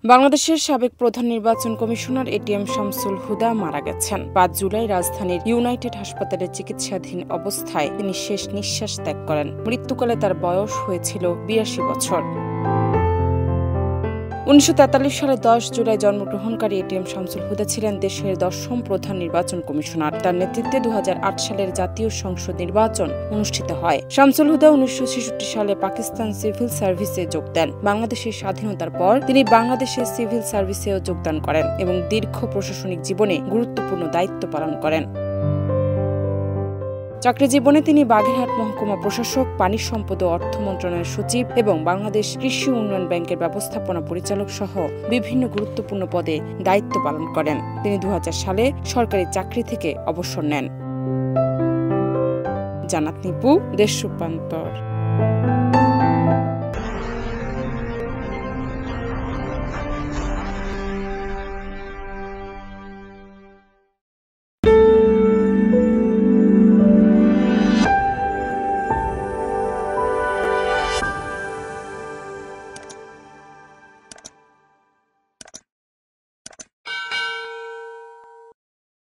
বাংলাদেশের সাবেক প্রধান নির্বাচন কমিশনার এটিএম শামসুল হুদা মারা গেছেন। ৫ জুলাই রাজধানীর ইউনাইটেড হাসপাতালে চিকিৎসাধীন অবস্থায় তিনি শেষ নিঃশ্বাস ত্যাগ করেন। মৃত্যুকালে তার বয়স হয়েছিল ৮২ বছর। ১৯৪৩ সালে ১০ জুলাই জন্মগ্রহণকারী এটিএম শামসুল হুদা ছিলেন দেশের ১০ম প্রধান নির্বাচন কমিশনার। তার নেতৃত্বে ২০০৮ সালের জাতীয় সংসদ নির্বাচন অনুষ্ঠিত হয়। শামসুল হুদা ১৯৬৬ সালে পাকিস্তান সিভিল সার্ভিসে যোগ দেন। বাংলাদেশের স্বাধীনতার পর তিনি বাংলাদেশের সিভিল সার্ভিসেও যোগদান করেন এবং দীর্ঘ প্রশাসনিক জীবনে গুরুত্বপূর্ণ দায়িত্ব পালন করেন। চাকরি জীবনে তিনি বাগেরহাট মহকুমা প্রশাসক, পানি সম্পদ ও অর্থ মন্ত্রণালয়ের সচিব এবং বাংলাদেশ কৃষি উন্নয়ন ব্যাংকের ব্যবস্থাপনা পরিচালক সহ বিভিন্ন গুরুত্বপূর্ণ পদে দায়িত্ব পালন করেন। তিনি ২০০০ সালে সরকারি চাকরি থেকে অবসর নেন। জান্নাত নিপু, দেশ রূপান্তর।